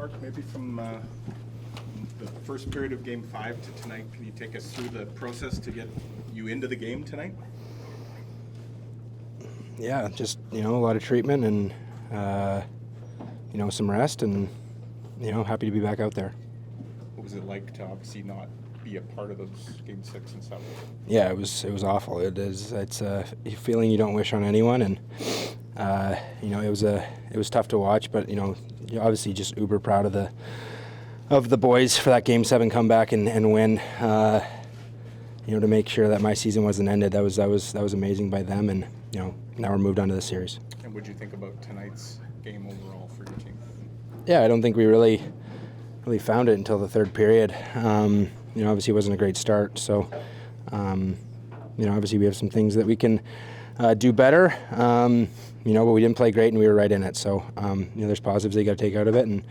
Mark, maybe from the first period of Game 5 to tonight, can you take us through the process to get you into the game tonight? Yeah, just, a lot of treatment and, some rest and, happy to be back out there. What was it like to obviously not be a part of those Game 6 and 7? Yeah, it was awful. It's a feeling you don't wish on anyone, and it was tough to watch, but you're obviously just uber proud of the boys for that Game 7 comeback and win. To make sure that my season wasn't ended, that was amazing by them, and now we're moved on to the series. And what did you think about tonight's game overall for your team? Yeah, I don't think we really found it until the third period. Obviously it wasn't a great start, so obviously we have some things that we can do better. But we didn't play great and we were right in it. So there's positives they got to take out of it, and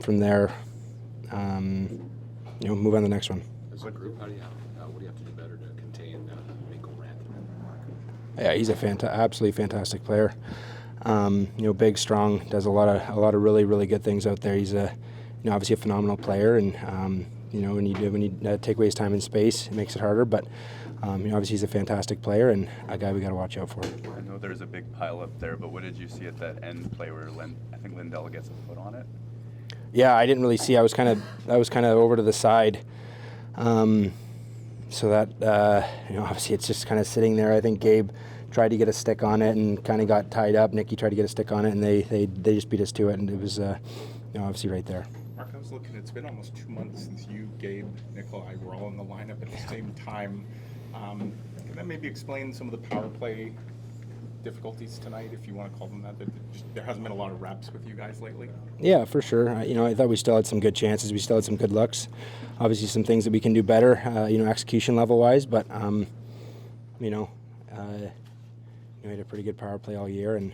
from there, move on to the next one. As a group, what do you have to do better to contain Mikko Rantanen? Yeah, he's absolutely fantastic player. Big, strong, does a lot of really, really good things out there. He's obviously a phenomenal player, and when you take away his time and space, it makes it harder. But obviously he's a fantastic player and a guy we got to watch out for. I know there's a big pile up there, but what did you see at that end play where I think Lindell gets a foot on it? Yeah, I didn't really see. I was kind of over to the side, so that obviously it's just kind of sitting there. I think Gabe tried to get a stick on it and kind of got tied up. Nicky tried to get a stick on it, and they just beat us to it, and it was obviously right there. Mark, I was looking. It's been almost 2 months since you, Gabe, Nikolai were all in the lineup at the same time. Can that maybe explain some of the power play difficulties tonight, if you want to call them that? There hasn't been a lot of reps with you guys lately. Yeah, for sure. I thought we still had some good chances. We still had some good looks. Obviously, some things that we can do better, execution level wise. But we had a pretty good power play all year, and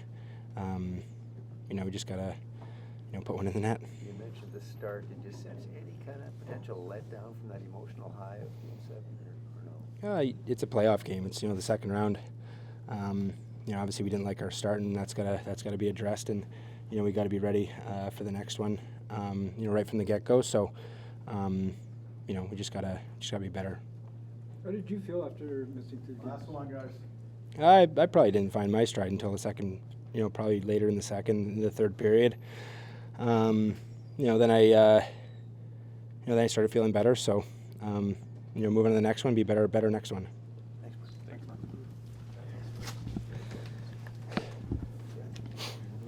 we just gotta put one in the net. You mentioned the start. Did you sense any kind of potential letdown from that emotional high of Game 7 or no? It's a playoff game. It's the second round. Obviously we didn't like our start, and that's gotta be addressed, and we got to be ready for the next one. Right from the get-go. So we just gotta be better. How did you feel after missing 2 games? Last one, guys. I probably didn't find my stride until the second. Probably later in the third period. Then I started feeling better. So moving on to the next one, be better next one.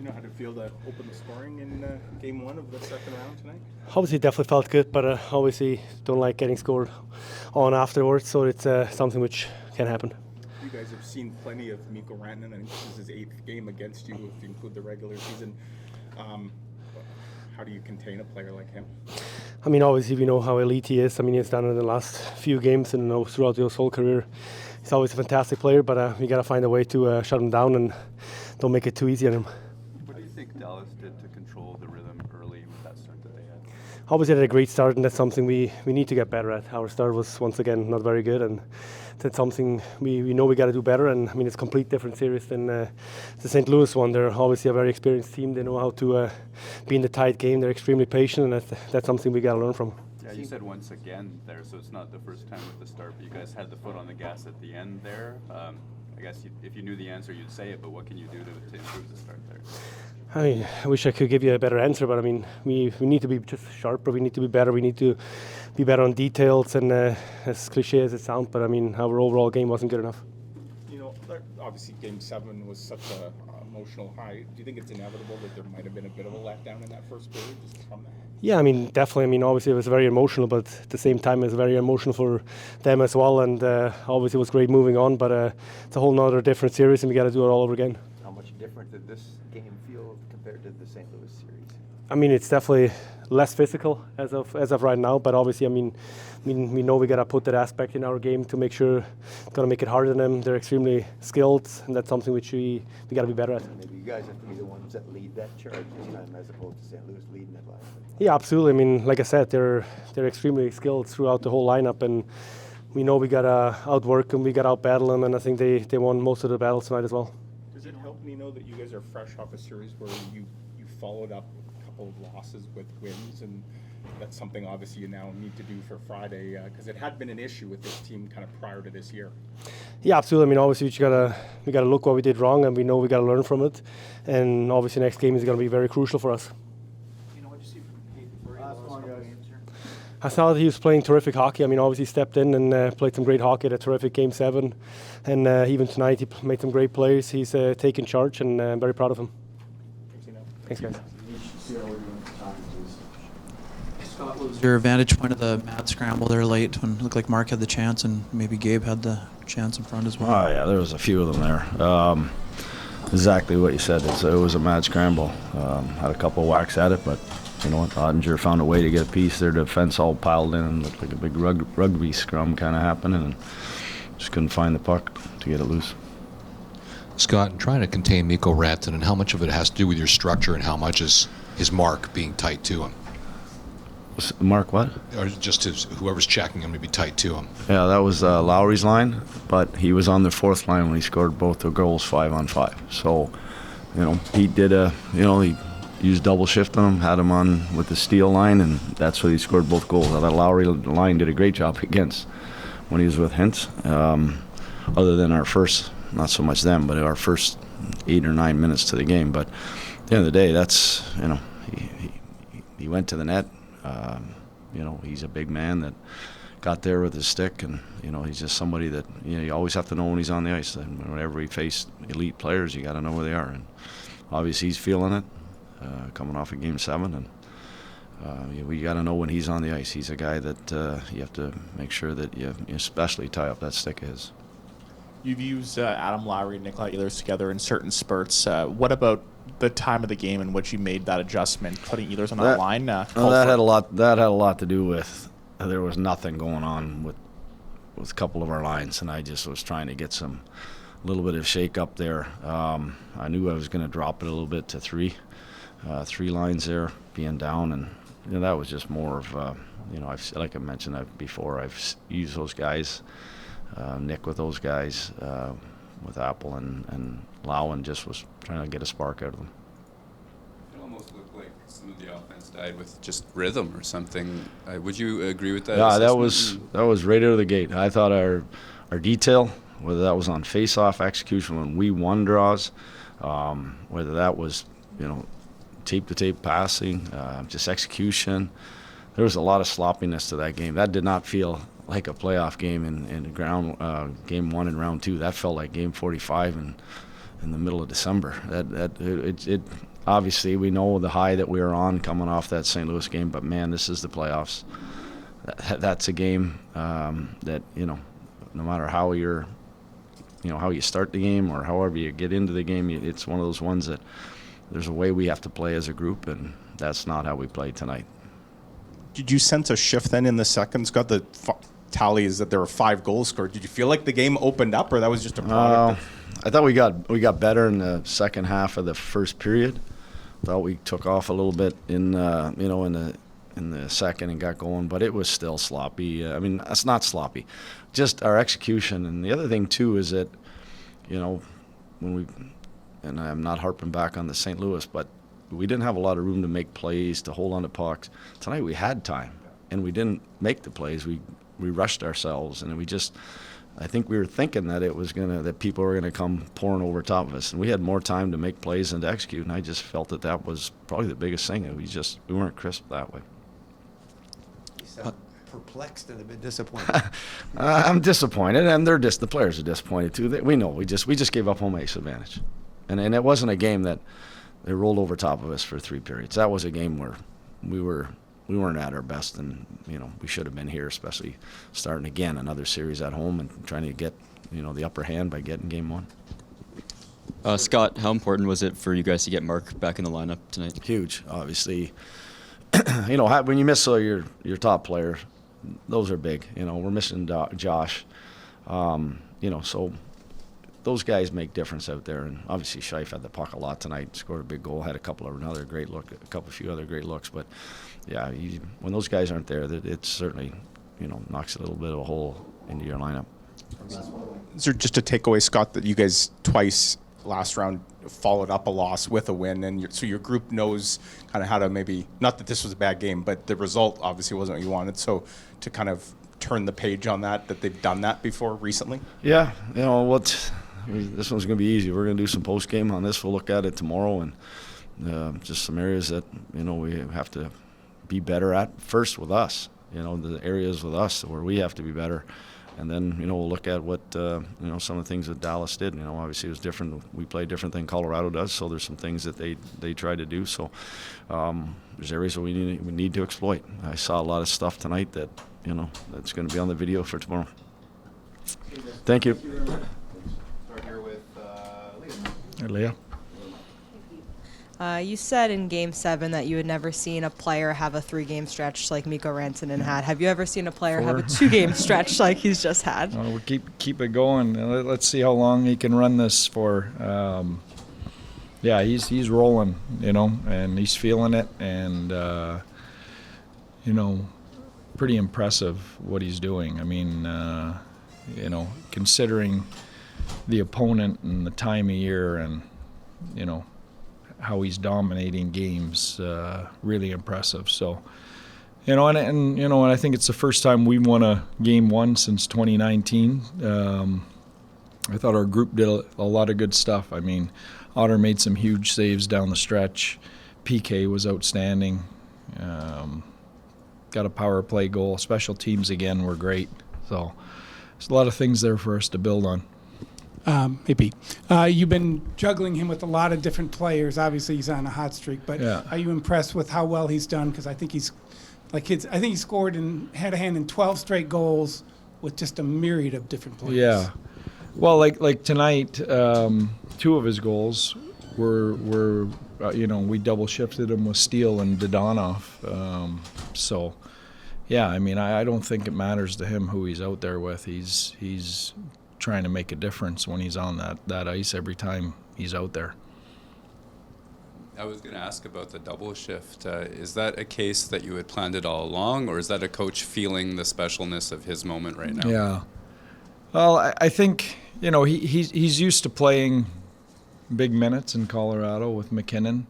How did it feel to open the scoring in Game 1 of the second round tonight? Obviously, definitely felt good, but obviously don't like getting scored on afterwards, so it's something which can happen. You guys have seen plenty of Mikko Rantanen. I think this is his 8th game against you, if you include the regular season. How do you contain a player like him? Obviously we know how elite he is. He's done it in the last few games and throughout his whole career. He's always a fantastic player, but we got to find a way to shut him down and don't make it too easy on him. What do you think Dallas did to control the rhythm early with that start that they had? Obviously, they had a great start, and that's something we need to get better at. Our start was, once again, not very good, and that's something we know we got to do better. And it's a complete different series than the St. Louis one. They're obviously a very experienced team. They know how to be in the tight game. They're extremely patient, and that's something we got to learn from. Yeah, you said once again there, so it's not the first time with the start, but you guys had the foot on the gas at the end there. I guess if you knew the answer, you'd say it, but what can you do to improve the start there? I wish I could give you a better answer, but we need to be just sharper. We need to be better. We need to be better on details, and as cliche as it sounds, but our overall game wasn't good enough. Obviously Game 7 was such an emotional high. Do you think it's inevitable that there might have been a bit of a letdown in that first period just from that? Yeah, definitely. Obviously it was very emotional, but at the same time it was very emotional for them as well, and obviously it was great moving on, but it's a whole nother different series, and we got to do it all over again. How much different did this game feel compared to the St. Louis series? It's definitely less physical as of right now, but obviously, we know we got to put that aspect in our game to make sure it's going to make it harder than them. They're extremely skilled, and that's something which we got to be better at. Maybe you guys have to be the ones that lead that charge this time, as opposed to St. Louis leading that line. Yeah, absolutely. Like I said, they're extremely skilled throughout the whole lineup, and we know we got to outwork them, we got to outbattle them, and I think they won most of the battles tonight as well. Does it help, Nino, that you guys are fresh off a series where you followed up couple of losses with wins, and that's something obviously you now need to do for Friday, because it had been an issue with this team kind of prior to this year. Yeah, absolutely. I mean, obviously we gotta look what we did wrong, and we know we gotta learn from it. And obviously, next game is going to be very crucial for us. You know what you see from Kate before you lost couple games here? I thought he was playing terrific hockey. I mean, obviously stepped in and played some great hockey at a terrific Game 7. And even tonight he made some great plays. He's taken charge, and I'm very proud of him. Thanks, guys. Scott, what was your vantage point of the mad scramble there late when it looked like Mark had the chance and maybe Gabe had the chance in front as well? Oh, yeah, there was a few of them there. Exactly what you said. It was a mad scramble. Had a couple whacks at it, but you know what? Oettinger found a way to get a piece. Their defense all piled in and looked like a big rugby scrum kind of happening, and just couldn't find the puck to get it loose. Scott, in trying to contain Mikko Rantanen, how much of it has to do with your structure and how much is his mark being tight to him? Mark what? Or just whoever's checking him to be tight to him? Yeah, that was Lowry's line, but he was on the fourth line when he scored both the goals 5-on-5. So, you know, he did he used double shift on him, had him on with the steel line, and that's what he scored both goals. That Lowry line did a great job against when he was with Hintz. Other than our first, not so much them, but our first 8 or 9 minutes to the game. But at the end of the day, that's, you know, he went to the net. You know, he's a big man that got there with his stick, and you know, he's just somebody that, you know, you always have to know when he's on the ice. And whenever we face elite players, you got to know where they are. And obviously, he's feeling it, coming off of Game 7, and we got to know when he's on the ice. He's a guy that you have to make sure that you especially tie up that stick of his. You've used Adam Lowry and Nikolai Ehlers together in certain spurts. What about the time of the game in which you made that adjustment, putting Ehlers on that line? That had a lot to do with there was nothing going on with a couple of our lines, and I just was trying to get a little bit of shake up there. I knew I was going to drop it a little bit to three lines there, being down, and you know, that was just more of you know, like I mentioned before, I've used those guys. Nick with those guys, with Apple and Lau, and just was trying to get a spark out of them. It almost looked like some of the offense died with just rhythm or something. Would you agree with that? Yeah, that was right out of the gate. I thought our detail, whether that was on face-off execution when we won draws, whether that was, you know, tape-to-tape passing, just execution, there was a lot of sloppiness to that game. That did not feel like a playoff game in Game 1 and Round 2. That felt like Game 45 in the middle of December. It obviously, we know the high that we were on coming off that St. Louis game, but man, this is the playoffs. That's a game that, you know, no matter how you start the game or however you get into the game, it's one of those ones that there's a way we have to play as a group, and that's not how we played tonight. Did you sense a shift then in the second? Scott, the tally is that there were 5 goals scored. Did you feel like the game opened up, or that was just a product? I thought we got better in the second half of the first period. Thought we took off a little bit in the second and got going, but it was still sloppy. I mean, that's not sloppy, just our execution. And the other thing too is that, you know, and I'm not harping back on the St. Louis, but we didn't have a lot of room to make plays, to hold on to pucks. Tonight we had time, and we didn't make the plays. We rushed ourselves, and I think we were thinking that that people were gonna come pouring over top of us, and we had more time to make plays than to execute. And I just felt that was probably the biggest thing. That we weren't crisp that way. You sound perplexed and a bit disappointed. I'm disappointed, and the players are disappointed too. We know we just gave up home ice advantage, and it wasn't a game that they rolled over top of us for 3 periods. That was a game where we weren't at our best, and you know, we should have been here, especially starting again another series at home and trying to get, you know, the upper hand by getting Game 1. Scott, how important was it for you guys to get Mark back in the lineup tonight? Huge, obviously. You know, when you miss your top player, those are big. You know, we're missing Josh. You know, so those guys make difference out there, and obviously Scheifele had the puck a lot tonight, scored a big goal, had a few other great looks, but yeah, when those guys aren't there, it certainly, you know, knocks a little bit of a hole into your lineup. Is there just a takeaway, Scott, that you guys twice last round followed up a loss with a win, and so your group knows kind of how to maybe, not that this was a bad game, but the result obviously wasn't what you wanted. So to kind of turn the page on that they've done that before recently. Yeah, this one's going to be easy. We're going to do some post game on this. We'll look at it tomorrow, and just some areas that we have to be better at first with us. The areas with us where we have to be better. And then, we'll look at what, some of the things that Dallas did. Obviously it was different. We play different than Colorado does, so there's some things that they try to do. So there's areas that we need to exploit. I saw a lot of stuff tonight that, that's going to be on the video for tomorrow. Thank you. Start here with Leah. You said in Game 7 that you had never seen a player have a 3-game stretch like Mikko Rantanen had. Have you ever seen a player have a 2-game stretch like he's just had? We'll keep it going. Let's see how long he can run this for. Yeah, he's rolling, and he's feeling it, and pretty impressive what he's doing. I mean, considering the opponent and the time of year, and how he's dominating games, really impressive. So, and I think it's the first time we won a Game 1 since 2019. I thought our group did a lot of good stuff. I mean, Otter made some huge saves down the stretch. PK was outstanding. Got a power play goal. Special teams again were great. So there's a lot of things there for us to build on. Hey Pete, you've been juggling him with a lot of different players. Obviously, he's on a hot streak, but are you impressed with how well he's done? Because I think he scored and had a hand in 12 straight goals with just a myriad of different players. Yeah, well, like tonight, 2 of his goals were we double shifted him with Steele and Dodonov. So, yeah, I mean, I don't think it matters to him who he's out there with. He's trying to make a difference when he's on that ice every time he's out there. I was going to ask about the double shift. Is that a case that you had planned it all along, or is that a coach feeling the specialness of his moment right now? Yeah. Well, I think, he's used to playing big minutes in Colorado with McKinnon.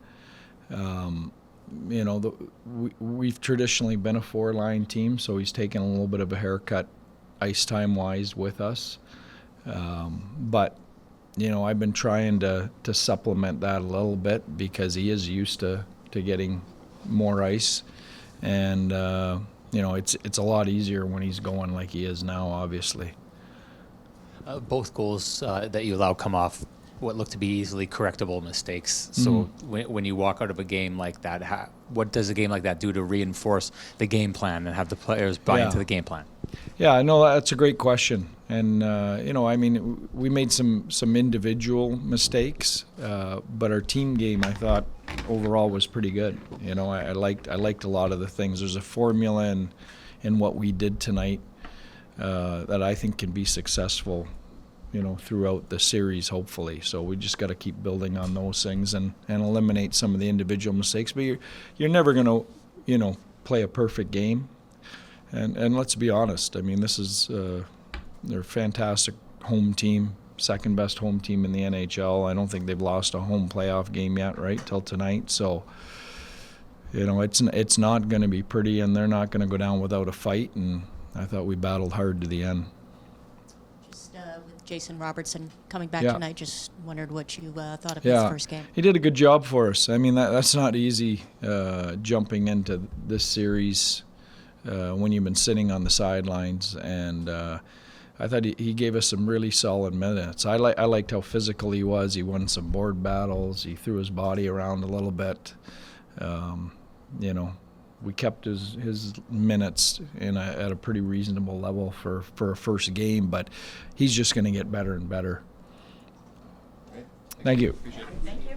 We've traditionally been a 4-line team, so he's taken a little bit of a haircut ice time-wise with us. But I've been trying to supplement that a little bit because he is used to getting more ice, and it's a lot easier when he's going like he is now, obviously. Both goals that you allow come off what look to be easily correctable mistakes. So when you walk out of a game like that, what does a game like that do to reinforce the game plan and have the players buy into the game plan? Yeah, no, that's a great question. And, I mean, we made some individual mistakes, but our team game, I thought, overall was pretty good. I liked a lot of the things. There's a formula in what we did tonight that I think can be successful, throughout the series, hopefully. So we just got to keep building on those things and eliminate some of the individual mistakes. But you're never going to, play a perfect game. And let's be honest. I mean, this is they're a fantastic home team, second best home team in the NHL. I don't think they've lost a home playoff game yet, right, till tonight. So, it's not going to be pretty, and they're not going to go down without a fight. And I thought we battled hard to the end. Just with Jason Robertson coming back tonight, just wondered what you thought of his first game. He did a good job for us. I mean, that's not easy jumping into this series when you've been sitting on the sidelines, and I thought he gave us some really solid minutes. I liked how physical he was. He won some board battles. He threw his body around a little bit. We kept his minutes at a pretty reasonable level for a first game, but he's just going to get better and better. Great. Thank you. Appreciate it. Thank you.